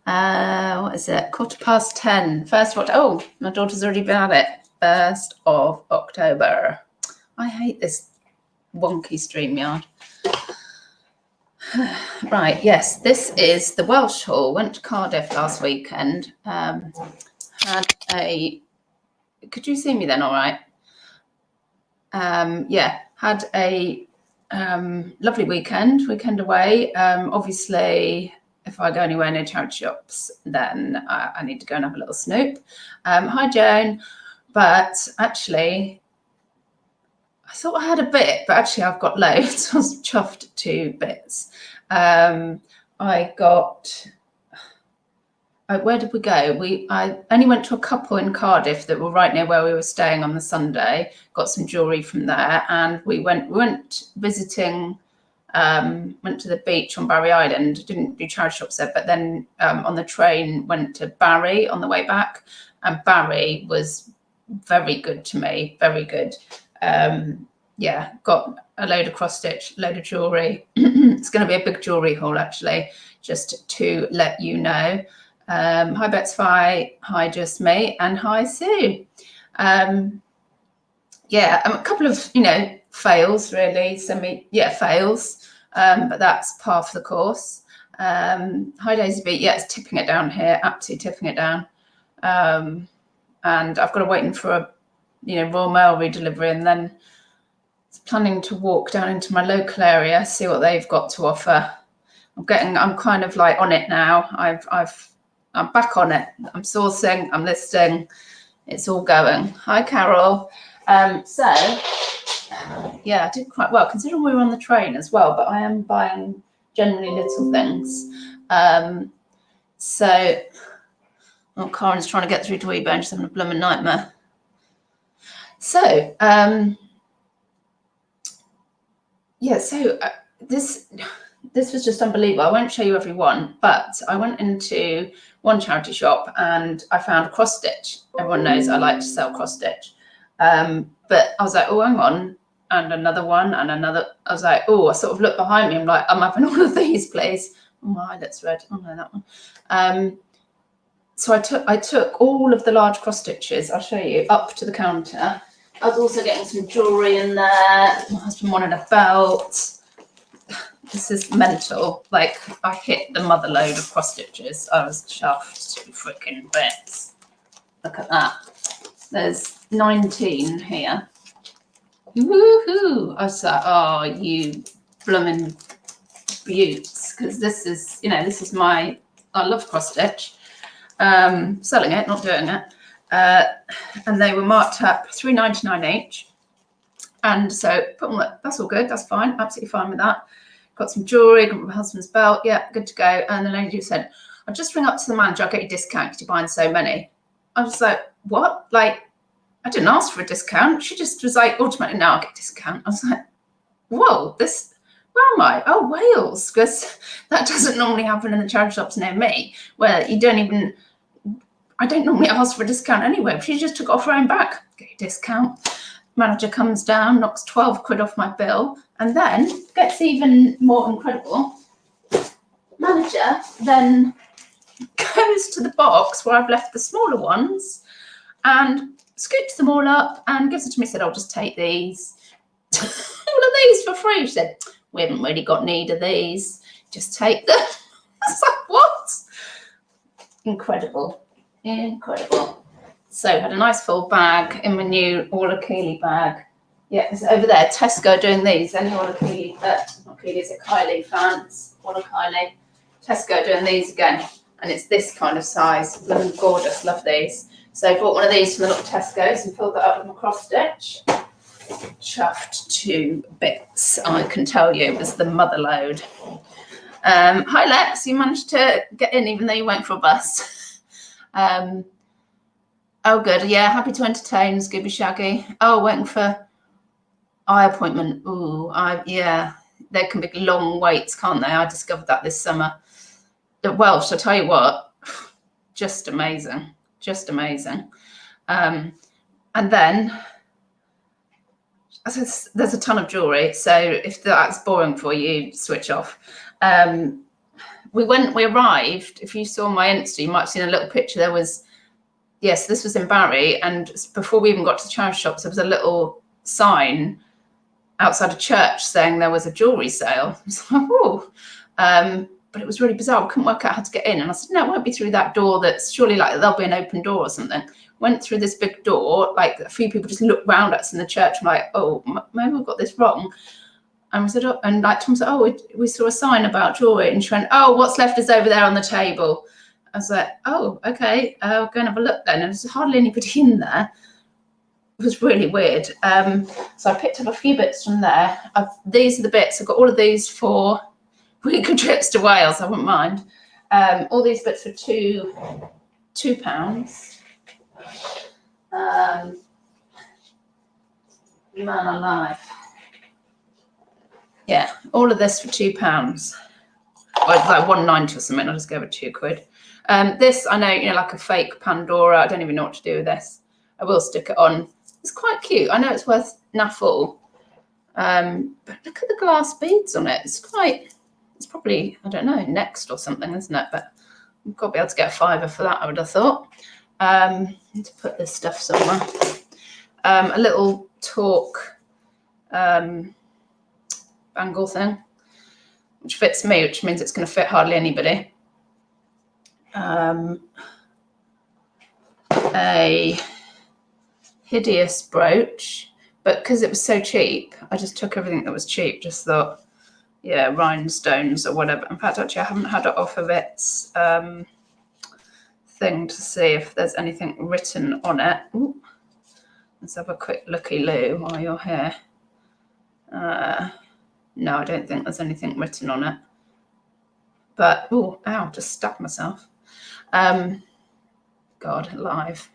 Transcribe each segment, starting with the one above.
What is it? 10:15. 1st of October. Oh, my daughter's already been at it. 1st of October. I hate this wonky StreamYard. Right, yes, this is the Welsh haul. Went to Cardiff last weekend. Had a... Could you see me then all right? Yeah, had a lovely weekend away. Obviously, if I go anywhere near charity shops, then I need to go and have a little snoop. Hi, Joan. But actually, I thought I had a bit, but actually I've got loads. I was chuffed to bits. I got... where did we go? I only went to a couple in Cardiff that were right near where we were staying on the Sunday. Got some jewellery from there, and we went visiting. Went to the beach on Barry Island. Didn't do charity shops there, but then on the train went to Barry on the way back, and Barry was very good to me. Very good. Yeah, got a load of cross stitch, load of jewellery. It's going to be a big jewellery haul actually, just to let you know. Hi Betsy, hi Just Me, and hi Sue. Yeah, a couple of, fails really, fails, but that's par for the course. Hi Daisy B, yeah, it's tipping it down here, absolutely tipping it down. And I've got to wait for a, Royal Mail redelivery, and then planning to walk down into my local area, see what they've got to offer. I'm kind of like on it now. I'm back on it. I'm sourcing, I'm listing, it's all going. Hi, Carol. So, yeah, I did quite well, considering we were on the train as well, but I am buying generally little things. Karen's trying to get through to eBay and she's having a blooming nightmare. So, this was just unbelievable. I won't show you every one, but I went into one charity shop and I found a cross stitch. Everyone knows I like to sell cross stitch. But I was like, oh, hang on. And another one and another. I was like, oh, I sort of looked behind me. I'm like, I'm having all of these, please. Oh, my eyelet's red. Oh, no, that one. So I took all of the large cross stitches, I'll show you, up to the counter. I was also getting some jewellery in there. My husband wanted a belt. This is mental. Like, I hit the mother load of cross stitches. I was chuffed to freaking bits. Look at that. There's 19 here. Woohoo! I was like, oh, you blooming beauts. Because this is, this is I love cross stitch. Selling it, not doing it. And they were marked up $3.99 each. And so that's all good. That's fine. Absolutely fine with that. Got some jewellery, got my husband's belt. Yeah, good to go. And the lady said, I'll just ring up to the manager. I'll get you a discount because you're buying so many. I was like, what? Like, I didn't ask for a discount. She just was like, automatically, now I'll get a discount. I was like, whoa, where am I? Oh, Wales. Because that doesn't normally happen in the charity shops near me, where I don't normally ask for a discount anyway. She just took it off her own back. Get a discount. Manager comes down, knocks 12 quid off my bill, and then gets even more incredible. Manager then goes to the box where I've left the smaller ones and scoops them all up and gives it to me. Said, I'll just take these. All of these for free. She said, we haven't really got need of these. Just take them. I was like, what? Incredible. So I had a nice full bag in my new Orla Keeley bag. Yeah, it's over there. Tesco doing these. Any Orla Keeley, not Keeley, it's a Kylie fans. Orla Kylie. Tesco doing these again. And it's this kind of size. Blooming gorgeous. Love these. So I bought one of these from the little Tesco's and filled that up with my cross stitch. Chuffed to bits, I can tell you. It was the mother load. Hi Lex, you managed to get in even though you went for a bus. Oh, good. Yeah, happy to entertain, Scooby Shaggy. Oh, waiting for eye appointment. Ooh, yeah, there can be long waits, can't they? I discovered that this summer. The Welsh, I tell you what, just amazing, just amazing. And then there's a ton of jewellery, so if that's boring for you, switch off. we arrived. If you saw my Insta, you might have seen a little picture. There was, yes, this was in Barry, and before we even got to the charity shops, there was a little sign outside a church saying there was a jewellery sale. I was like, oh, but it was really bizarre. We couldn't work out how to get in. And I said, no, it won't be through that door. That's surely like there'll be an open door or something. Went through this big door. Like a few people just looked round at us in the church. I'm like, oh, maybe we've got this wrong. And we said, oh, and like Tom said, oh, we saw a sign about jewellery. And she went, oh, what's left is over there on the table. I was like, oh, okay, I'll go and have a look then. And there's hardly anybody in there. It was really weird. So I picked up a few bits from there. These are the bits. I've got all of these for weekly trips to Wales. I wouldn't mind. All these bits for £2. Man alive. Yeah, all of this for £2. Or like £1.90 or something. I'll just go with £2. This, I know, like a fake Pandora. I don't even know what to do with this. I will stick it on. It's quite cute. I know it's worth naffle. But look at the glass beads on it. It's probably, I don't know, Next or something, isn't it? But we've got to be able to get a £5 for that, I would have thought. Need to put this stuff somewhere. A little talk bangle thing, which fits me, which means it's going to fit hardly anybody. A hideous brooch, but because it was so cheap, I just took everything that was cheap. Just thought, yeah, rhinestones or whatever. In fact, actually, I haven't had it off of its thing to see if there's anything written on it. Ooh. Let's have a quick looky-loo while you're here. No, I don't think there's anything written on it. But, oh, ow, just stabbed myself. God, alive.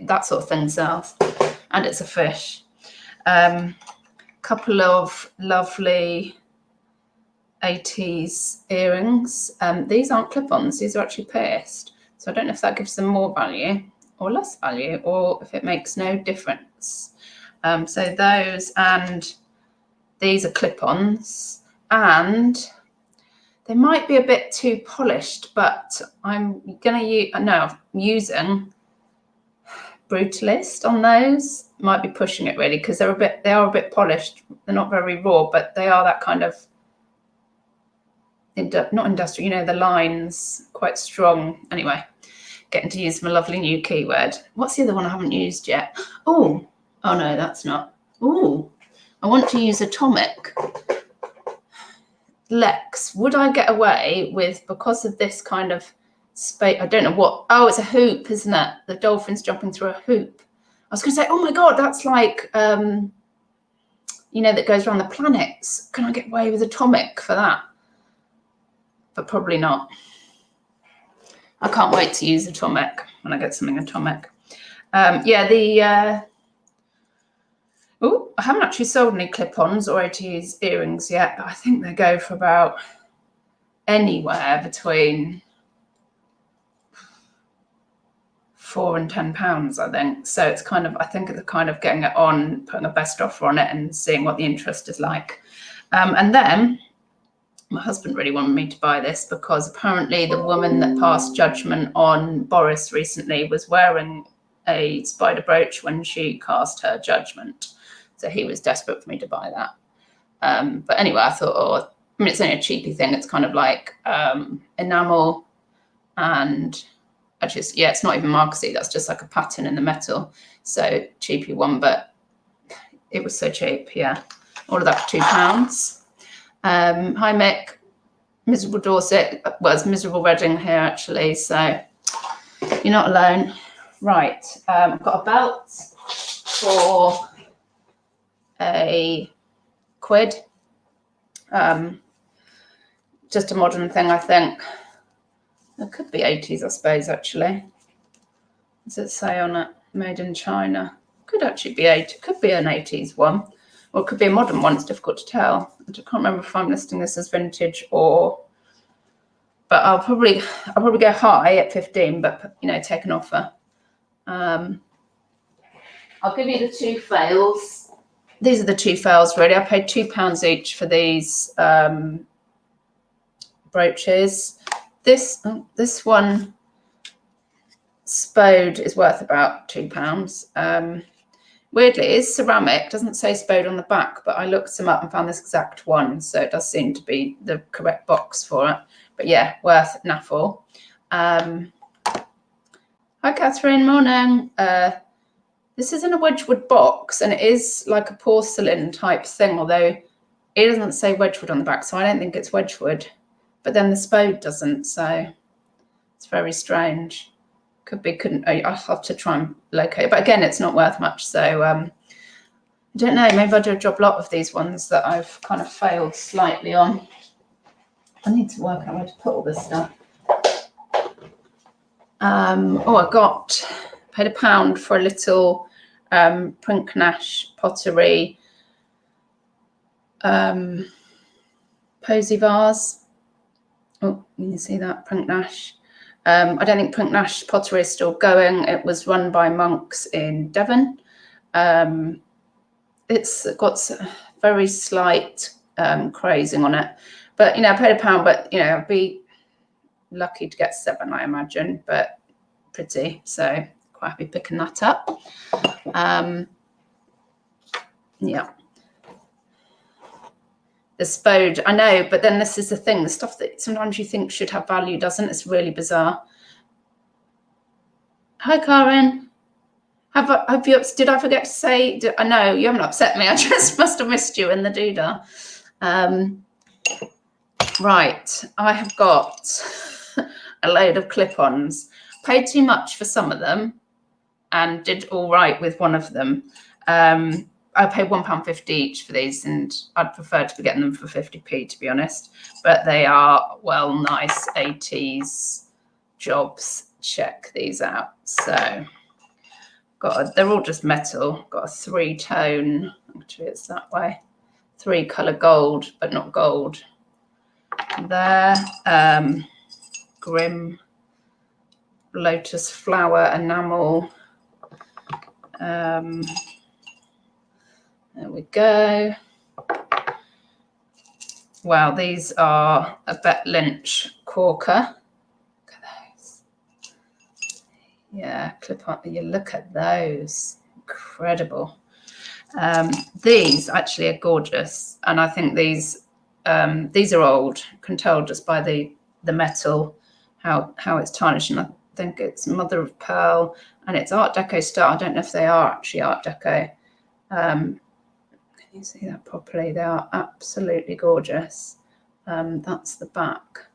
That sort of thing sells. And it's a fish. Couple of lovely 80s earrings. These aren't clip-ons. These are actually pierced. So I don't know if that gives them more value or less value, or if it makes no difference. So those, and these are clip-ons, and they might be a bit too polished, but I'm using Brutalist on those. Might be pushing it really, because they are a bit polished. They're not very raw, but they are that kind of not industrial, the lines quite strong. Anyway, getting to use my lovely new keyword. What's the other one I haven't used yet? Oh no, that's not. Oh, I want to use Atomic. Lex, would I get away with, because of this kind of space, I don't know what, oh, it's a hoop, isn't it? The dolphin's jumping through a hoop. I was going to say, oh my God, that's like, that goes around the planets. Can I get away with Atomic for that? But probably not. I can't wait to use Atomic when I get something Atomic. I haven't actually sold any clip-ons or AT's earrings yet, but I think they go for about anywhere between £4 and £10, I think. So it's kind of, I think it's kind of getting it on, putting a best offer on it and seeing what the interest is like. And then my husband really wanted me to buy this because apparently the woman that passed judgment on Boris recently was wearing a spider brooch when she cast her judgment. So he was desperate for me to buy that. But anyway, I thought, it's only a cheapy thing. It's kind of like enamel, and it's not even marquisy. That's just like a pattern in the metal. So cheapy one, but it was so cheap. Yeah, all of that for £2. Hi Mick, miserable Dorset. Well, it's miserable Reading here actually. So you're not alone. Right, I've got a belt for £1. Just a modern thing, I think. It could be 80s, I suppose, actually. Does it say on it, made in China? Could actually be could be an 80s one, or it could be a modern one. It's difficult to tell. I can't remember if I'm listing this as vintage or, but I'll probably go high at 15, but take an offer. I'll give you the two fails. These are the two fails, really. I paid £2 each for these brooches. This one, Spode, is worth about £2. Weirdly, it is ceramic, doesn't say Spode on the back, but I looked them up and found this exact one, so it does seem to be the correct box for it. But yeah, worth naffle. Hi Catherine, morning. This is in a Wedgwood box, and it is like a porcelain type thing, although it doesn't say Wedgwood on the back, so I don't think it's Wedgwood. But then the Spode doesn't, so it's very strange. Could be, I'll have to try and locate it. But again, it's not worth much, so I don't know. Maybe I'll do a job lot of these ones that I've kind of failed slightly on. I need to work out where to put all this stuff. Oh, I paid £1 for a little Prunknash Pottery posy vase. Oh, you can see that, Prunknash. I don't think Prunknash Pottery is still going. It was run by monks in Devon. It's got very slight crazing on it. But, I paid £1, but, I'd be lucky to get 7, I imagine, but pretty. So quite happy picking that up. Yeah. The Spode, I know, but then this is the thing, the stuff that sometimes you think should have value doesn't. It's really bizarre. Hi, Karen. Did I forget to say, I know you haven't upset me. I just must have missed you in the doodah. Right, I have got a load of clip-ons. Paid too much for some of them and did all right with one of them. I paid £1.50 each for these, and I'd prefer to be getting them for 50p, to be honest. But they are, well, nice 80s jobs. Check these out. So, they're all just metal. Got a 3-tone, actually it's that way, 3-colour gold, but not gold. There, Grim lotus flower enamel. There we go. Wow, these are a Bet Lynch corker. Look at those. Yeah, clip on. You look at those. Incredible. These actually are gorgeous, and I think these are old. You can tell just by the metal how it's tarnished. And I think it's mother of pearl, and it's Art Deco style. I don't know if they are actually Art Deco. Can you see that properly? They are absolutely gorgeous. That's the back.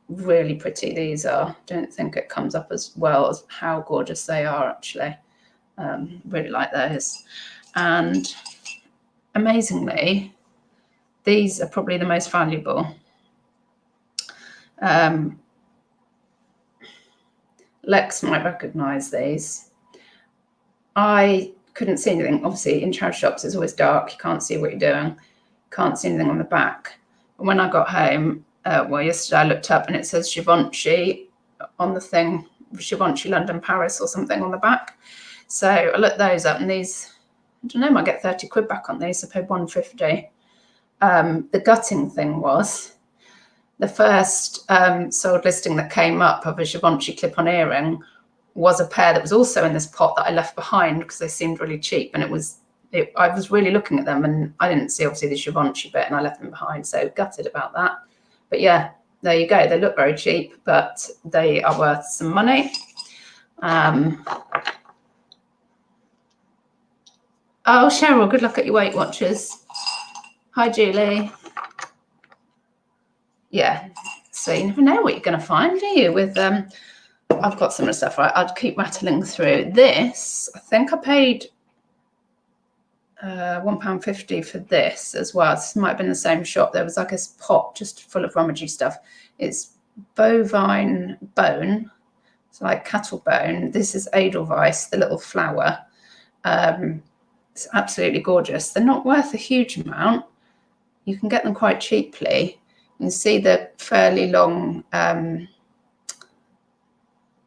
Really pretty these are. Don't think it comes up as well as how gorgeous they are actually. Really like those. And amazingly, these are probably the most valuable. Lex might recognise these. I couldn't see anything. Obviously, in charity shops, it's always dark. You can't see what you're doing. Can't see anything on the back. And when I got home, yesterday I looked up and it says Givenchy on the thing, Givenchy London, Paris or something on the back. So I looked those up, and these, I don't know, I might get 30 quid back on these. I paid £1.50. The gutting thing was the first sold listing that came up of a Givenchy clip-on earring was a pair that was also in this pot that I left behind because they seemed really cheap, and I was really looking at them and I didn't see obviously the Givenchy bit, and I left them behind, so gutted about that. But yeah, there you go. They look very cheap, but they are worth some money. Oh, Cheryl, good luck at your Weight Watchers. Hi, Julie. Yeah, so you never know what you're going to find, do you? With I've got some of the stuff, right? I'd keep rattling through this. I think I paid £1.50 for this as well. This might have been the same shop. There was like a pot just full of rummagey stuff. It's bovine bone. It's like cattle bone. This is Edelweiss, the little flower. It's absolutely gorgeous. They're not worth a huge amount. You can get them quite cheaply. You can see the fairly long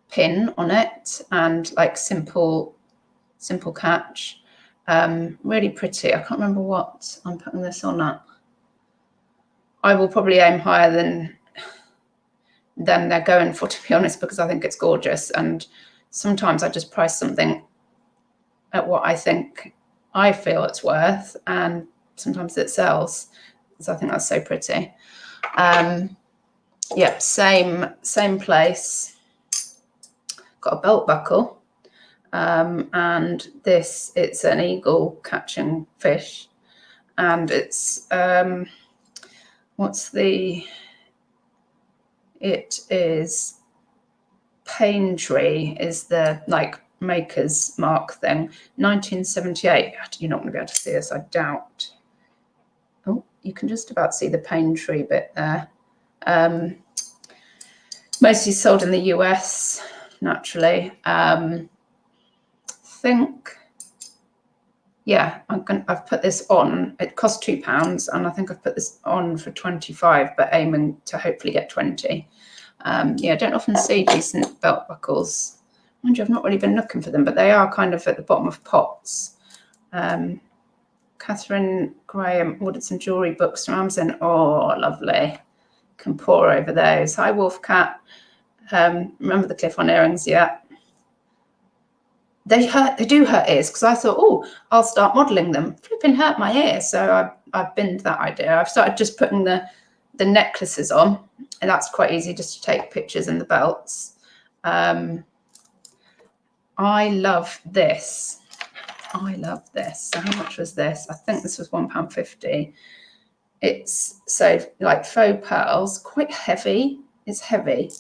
pin on it, and like simple catch. Really pretty. I can't remember what I'm putting this on at. I will probably aim higher than they're going for, to be honest, because I think it's gorgeous. And sometimes I just price something at what I feel it's worth, and sometimes it sells. So I think that's so pretty. Yeah, same place. Got a belt buckle, and it's an eagle catching fish, and it's it is Paintree is the maker's mark thing, 1978. You're not going to be able to see this, I doubt. Oh, you can just about see the Paintree bit there. Mostly sold in the US, naturally. I've put this on. It cost £2, and I think I've put this on for 25, but aiming to hopefully get 20. I don't often see decent belt buckles. Mind you, I've not really been looking for them, but they are kind of at the bottom of pots. Catherine Graham ordered some jewellery books from Amazon. Oh, lovely. Can pour over those. Hi, Wolf Cat. Remember the clip-on earrings? Yeah. They do hurt ears, because I thought, oh, I'll start modelling them. Flipping hurt my ear, so I've binned that idea. I've started just putting the necklaces on, and that's quite easy, just to take pictures in the belts. I love this. So how much was this? I think this was £1.50. It's like faux pearls, quite heavy. It's heavy,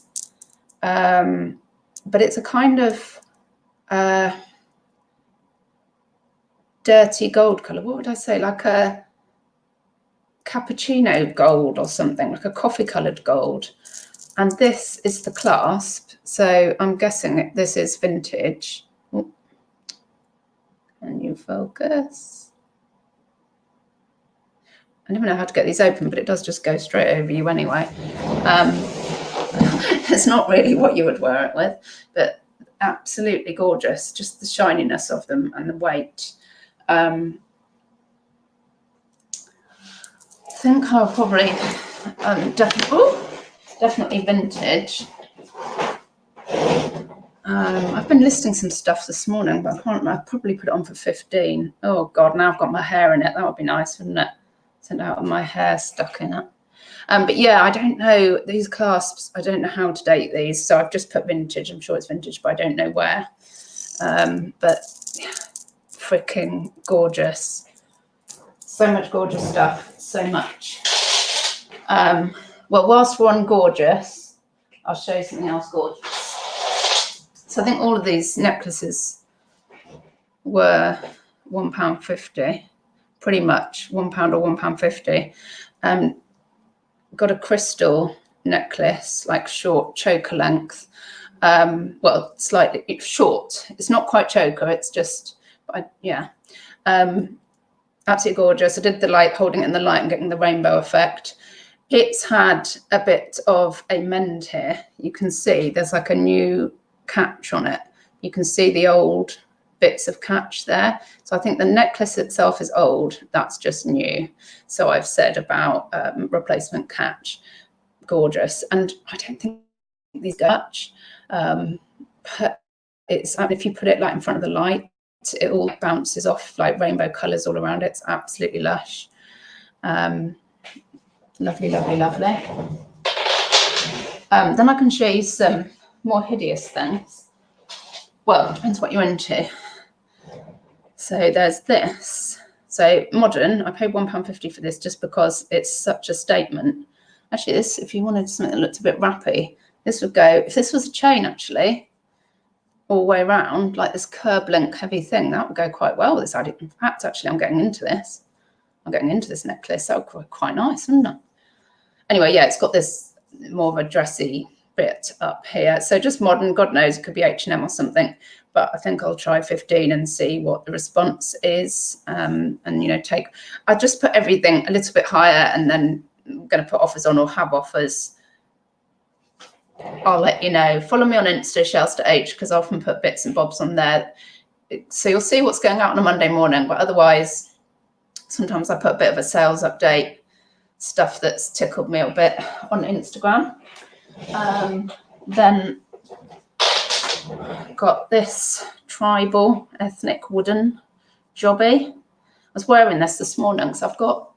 but it's a kind of dirty gold colour. What would I say? Like a cappuccino gold or something, like a coffee coloured gold. And this is the clasp. So I'm guessing this is vintage. Ooh. Can you focus? I never know how to get these open, but it does just go straight over you anyway. It's not really what you would wear it with, but absolutely gorgeous. Just the shininess of them and the weight. I think I'll probably definitely vintage. I've been listing some stuff this morning, but I can't remember. I'd probably put it on for 15. Oh God, now I've got my hair in it. That would be nice, wouldn't it? Send out with my hair stuck in it. But yeah, I don't know these clasps. I don't know how to date these, so I've just put vintage. I'm sure it's vintage, but I don't know where. But yeah, freaking gorgeous. So much gorgeous stuff. So much. Well, whilst we're on gorgeous, I'll show you something else gorgeous. So I think all of these necklaces were £1.50, pretty much £1 or £1.50. Got a crystal necklace, like short choker length. Well, slightly short. It's not quite choker. It's just, absolutely gorgeous. I did the light, holding it in the light and getting the rainbow effect. It's had a bit of a mend here. You can see there's like a new catch on it. You can see the old bits of catch there. So I think the necklace itself is old. That's just new. So I've said about replacement catch. Gorgeous. And I don't think these go much. But it's, if you put it like in front of the light, it all bounces off like rainbow colours all around it. It's absolutely lush. Lovely, lovely, lovely. Then I can show you some more hideous things. Well, depends what you're into. So there's this. So modern, I paid £1.50 for this just because it's such a statement. Actually, this, if you wanted something that looked a bit wrappy, this would go, if this was a chain actually, all the way around, like this curb link heavy thing, that would go quite well with this. In fact, actually, I'm getting into this. I'm getting into this necklace. That would be quite nice, wouldn't it? Anyway, yeah, it's got this more of a dressy bit up here. So just modern, God knows, it could be H&M or something. But I think I'll try 15 and see what the response is. And, you know, I just put everything a little bit higher, and then I'm going to put offers on or have offers. I'll let you know. Follow me on Insta, Shelster_H, because I often put bits and bobs on there. So you'll see what's going out on a Monday morning. But otherwise, sometimes I put a bit of a sales update. stuff that's tickled me a bit on Instagram. Then got this tribal ethnic wooden jobby. I was wearing this morning because I've got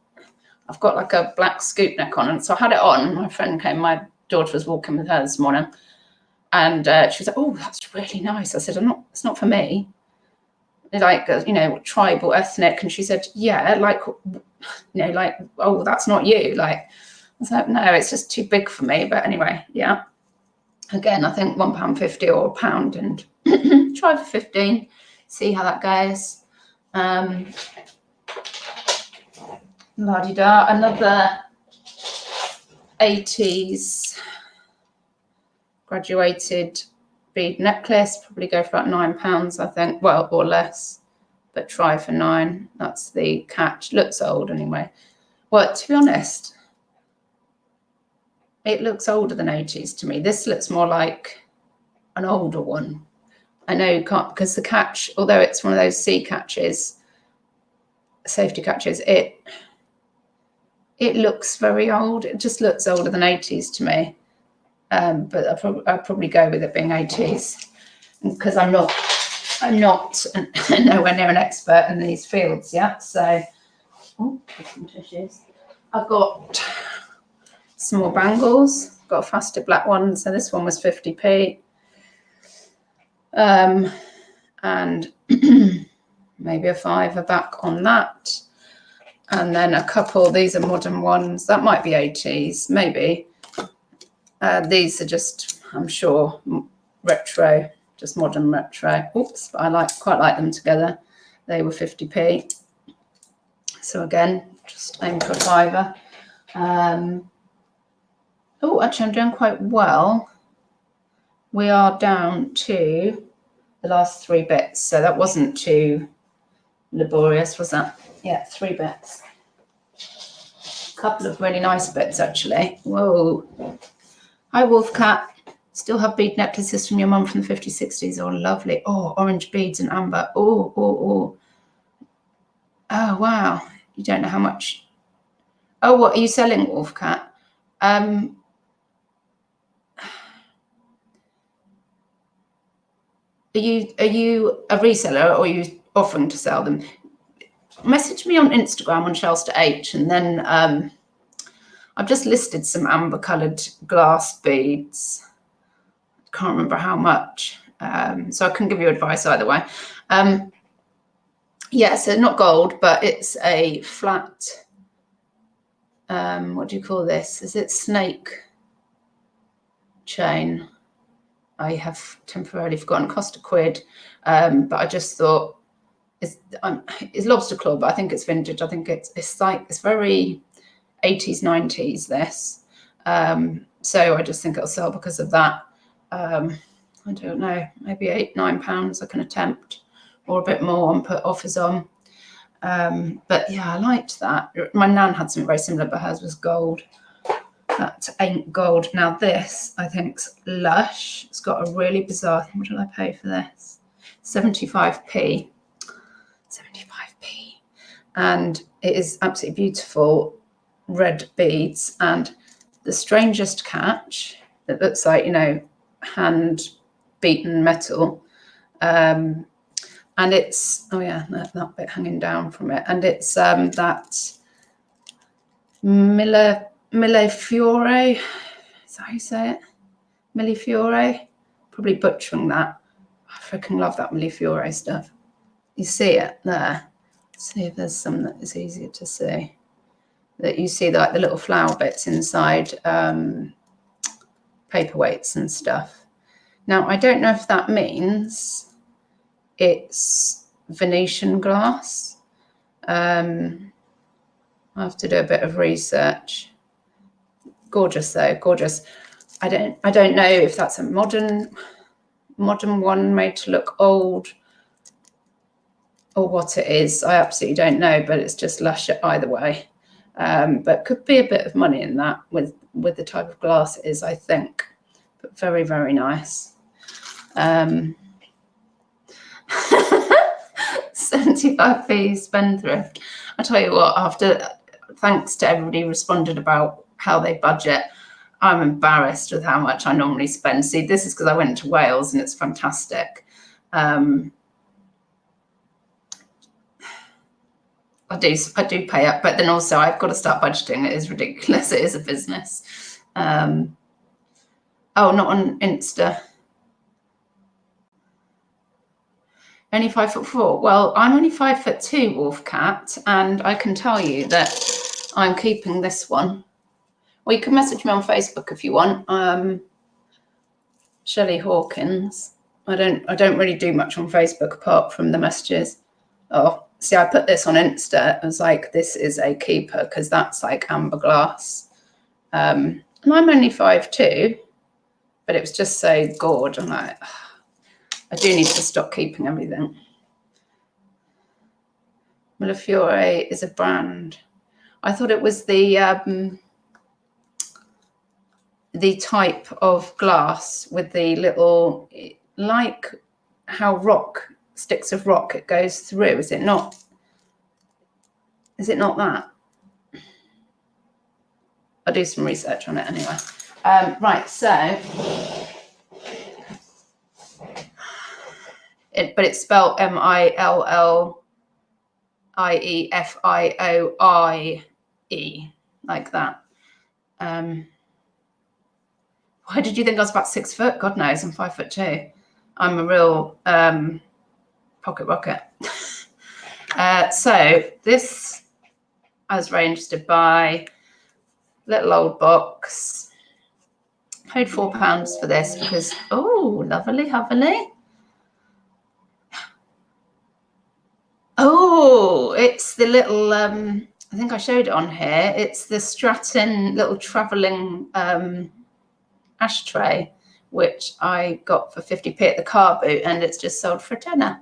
like a black scoop neck on, and so I had it on. My friend came, my daughter was walking with her this morning, and she was like, "Oh, that's really nice." I said, it's not for me. Like, tribal ethnic, and she said, "Yeah, like, like, oh, that's not you." Like, I was like, "No, it's just too big for me." But anyway, yeah. Again, I think £1.50 or £1, and try for 15, see how that goes. La-di-da, another 80s graduated bead necklace, probably go for about £9, I think, well, or less, but try for 9. That's the catch. Looks old anyway. Well, to be honest, it looks older than 80s to me. This looks more like an older one. I know you can't, because the catch, although it's one of those C catches, safety catches, it looks very old. It just looks older than 80s to me. But I'll probably go with it being 80s, because I'm not nowhere near an expert in these fields yet. So, some tissues. I've got some more bangles. Got a faceted black one. So this one was 50p. And maybe a £5 back on that. And then a couple, these are modern ones. That might be 80s, maybe. These are just, I'm sure, retro, just modern retro. Oops, but I quite like them together. They were 50p. So again, just aim for a £5. Oh, actually, I'm doing quite well. We are down to the last 3 bits. So that wasn't too laborious, was that? Yeah, 3 bits. A couple of really nice bits, actually. Whoa. Hi, Wolfcat. Still have bead necklaces from your mum from the 50s, 60s. Oh, lovely. Oh, orange beads and amber. Oh, oh, oh. Oh, wow. You don't know how much. Oh, what are you selling, Wolfcat? Are you a reseller, or are you offering to sell them? Message me on Instagram on Shelster H, and then I've just listed some amber coloured glass beads. Can't remember how much, so I can give you advice either way. Yeah, so not gold, but it's a flat, what do you call this? Is it snake chain? I have temporarily forgotten. Cost £1, but I just thought it's lobster claw, but I think it's vintage. I think it's very 80s, 90s, this. So I just think it'll sell because of that. I don't know, maybe £8, £9 I can attempt, or a bit more, and put offers on. But yeah, I liked that. My nan had something very similar, but hers was gold. That ain't gold. Now this, I think's Lush. It's got a really bizarre, what did I pay for this? 75p. 75p. And it is absolutely beautiful red beads, and the strangest catch that looks like, hand beaten metal, and it's, oh yeah, that bit hanging down from it, and it's that Millefiore, is that how you say it? Millefiore, probably butchering that. I freaking love that Millefiore stuff. You see it there? Let's see if there's some that is easier to see. That you see like the little flower bits inside paperweights and stuff. Now, I don't know if that means it's Venetian glass. I'll have to do a bit of research. Gorgeous though, gorgeous. I don't know if that's a modern one made to look old, or what it is. I absolutely don't know, but it's just lush either way. But could be a bit of money in that with the type of glass it is, I think. But very, very nice. 75p spendthrift. I tell you what, after thanks to everybody who responded about how they budget. I'm embarrassed with how much I normally spend. See, this is because I went to Wales and it's fantastic. I do pay up, but then also I've got to start budgeting. It is ridiculous. It is a business. Oh, not on Insta. Only 5'4". Well, I'm only 5'2", Wolfcat, and I can tell you that I'm keeping this one. Well, you can message me on Facebook if you want. Shelley Hawkins. I don't really do much on Facebook apart from the messages. Oh, see, I put this on Insta. I was like, this is a keeper because that's like amber glass. And I'm only 5'2", but it was just so gorgeous. I'm like, I do need to stop keeping everything. Millefiore is a brand. I thought it was the type of glass with the little, like how sticks of rock it goes through. Is it not? Is it not that? I'll do some research on it anyway. Right, so but it's spelled Milliefiore, like that. Why did you think I was about 6 foot? God knows, I'm 5'2". I'm a real pocket rocket. So this I was very interested to buy. Little old box. Paid £4 for this because, oh, lovely. Oh, it's the little, I think I showed it on here. It's the Stratton little travelling ashtray, which I got for 50p at the car boot, and it's just sold for £10.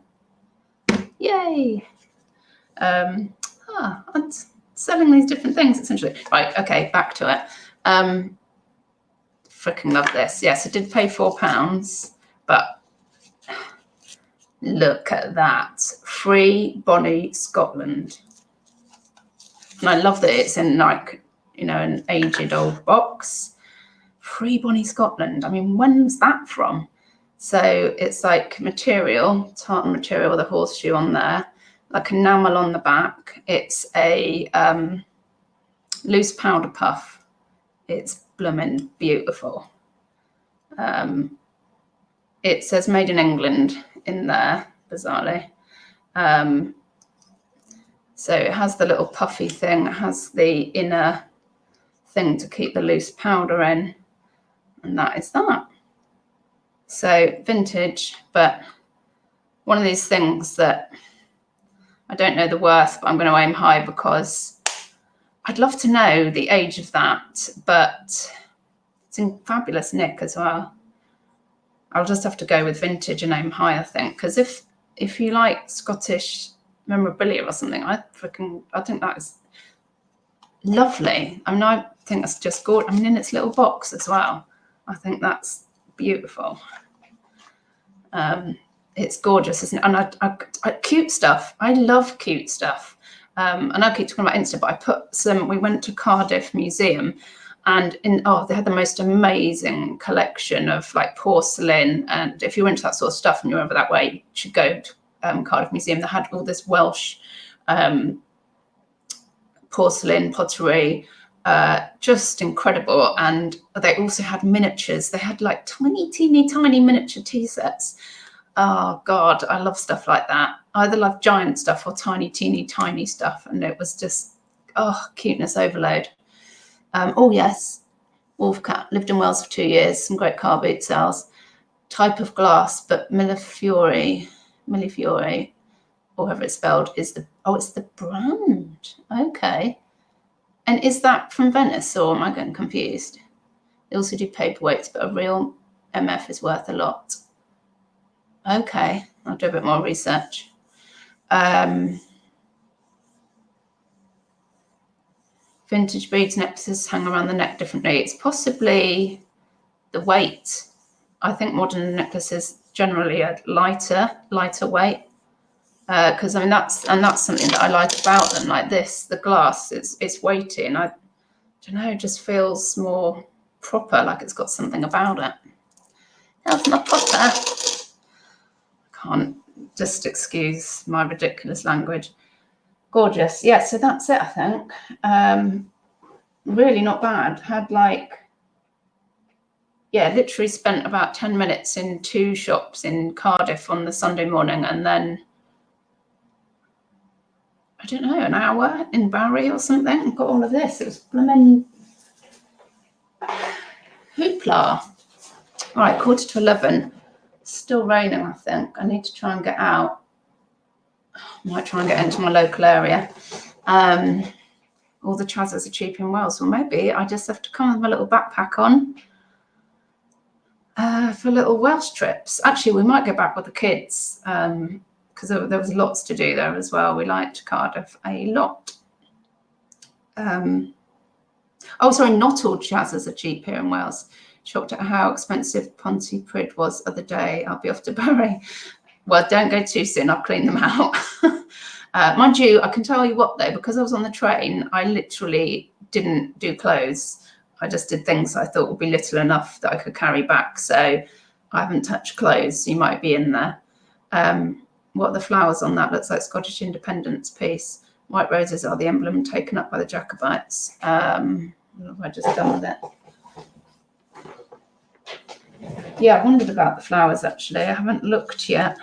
Yay. I'm selling these different things. It's interesting. Right, okay, back to it. Freaking love this. Yes, I did pay £4, but look at that. Free Bonnie, Scotland. And I love that it's in like, you know, an aged old box. Free Bonnie, Scotland. I mean, when's that from? So it's like material, tartan material with a horseshoe on there, like enamel on the back. It's a loose powder puff. It's blooming beautiful. It says made in England in there, bizarrely. So it has the little puffy thing. It has the inner thing to keep the loose powder in. And that is that. So vintage, but one of these things that I don't know the worth, but I'm going to aim high because I'd love to know the age of that, but it's in fabulous nick as well. I'll just have to go with vintage and aim high, I think, because if you like Scottish memorabilia or something, I think that is lovely. I mean, I think that's just gorgeous. I mean, in its little box as well. I think that's beautiful. It's gorgeous, isn't it? And I cute stuff. I love cute stuff. And I keep talking about Insta, but I put some. We went to Cardiff Museum, and they had the most amazing collection of like porcelain. And if you went to that sort of stuff and you're over that way, you should go to Cardiff Museum. They had all this Welsh porcelain, pottery, just incredible. And they also had miniatures. They had like teeny tiny miniature tea sets. Oh God, I love stuff like that. I either love giant stuff or teeny tiny stuff. And it was just, cuteness overload. Oh yes, Wolfcat, lived in Wales for 2 years, some great car boot sales. Type of glass, but Millefiore, or however it's spelled, is it's the brand. Okay. And is that from Venice, or am I getting confused? They also do paperweights, but a real MF is worth a lot. Okay, I'll do a bit more research. Vintage beads necklaces hang around the neck differently. It's possibly the weight. I think modern necklaces generally are lighter weight. because I mean that's something that I like about them. Like this, the glass, it's weighty, and I don't know, it just feels more proper, like it's got something about it. That's my potter. Can't just excuse my ridiculous language. Gorgeous. Yeah, so that's it, I think. Really not bad. Had like, yeah, literally spent about 10 minutes in 2 shops in Cardiff on the Sunday morning, and then I don't know, an hour in Barry or something, and got all of this. It was blooming hoopla. All right, 11:15. Still raining, I think. I need to try and get out. Might try and get into my local area. All the trousers are cheap in Wales. Well, maybe I just have to come with my little backpack on for little Welsh trips. Actually, we might go back with the kids because there was lots to do there as well. We liked Cardiff a lot. Oh, sorry, not all trousers are cheap here in Wales. Shocked at how expensive Pontypridd was the other day. I'll be off to Bury. Well, don't go too soon. I'll clean them out. Mind you, I can tell you what though, because I was on the train, I literally didn't do clothes. I just did things I thought would be little enough that I could carry back. So I haven't touched clothes. You might be in there. What are the flowers on that? Looks like Scottish independence piece. White roses are the emblem taken up by the Jacobites. What have I just done with it? Yeah, I wondered about the flowers actually. I haven't looked yet.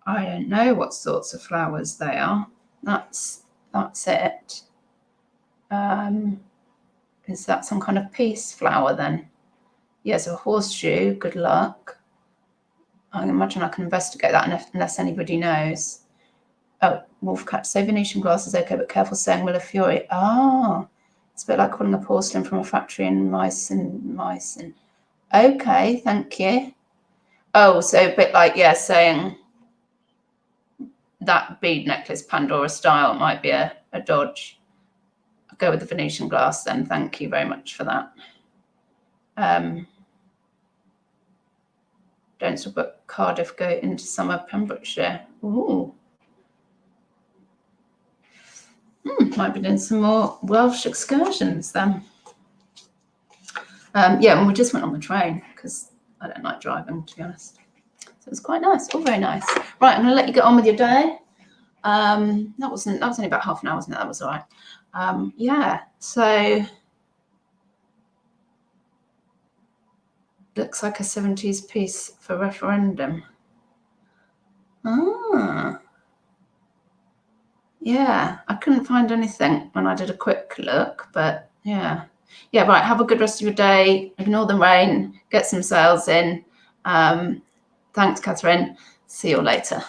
I don't know what sorts of flowers they are. That's it. Is that some kind of peace flower then? Yes, a horseshoe. Good luck. I imagine I can investigate that unless anybody knows. Oh, wolfcat. Say Venetian glass is okay, but careful saying Millefiori. Ah, it's a bit like calling a porcelain from a factory in Meissen. Okay, thank you. Oh, so a bit like, yeah, saying that bead necklace Pandora style might be a dodge. I'll go with the Venetian glass then. Thank you very much for that. Don't stop at Cardiff, go into summer Pembrokeshire. Ooh. Might be doing some more Welsh excursions then. Yeah, and we just went on the train because I don't like driving, to be honest. So it was quite nice, all very nice. Right, I'm going to let you get on with your day. That was only about half an hour, wasn't it? That was all right. Yeah, so looks like a 70s piece for referendum. Ah. Yeah, I couldn't find anything when I did a quick look, but yeah. Yeah, right, have a good rest of your day. Ignore the rain, get some sales in. Thanks, Catherine. See you later.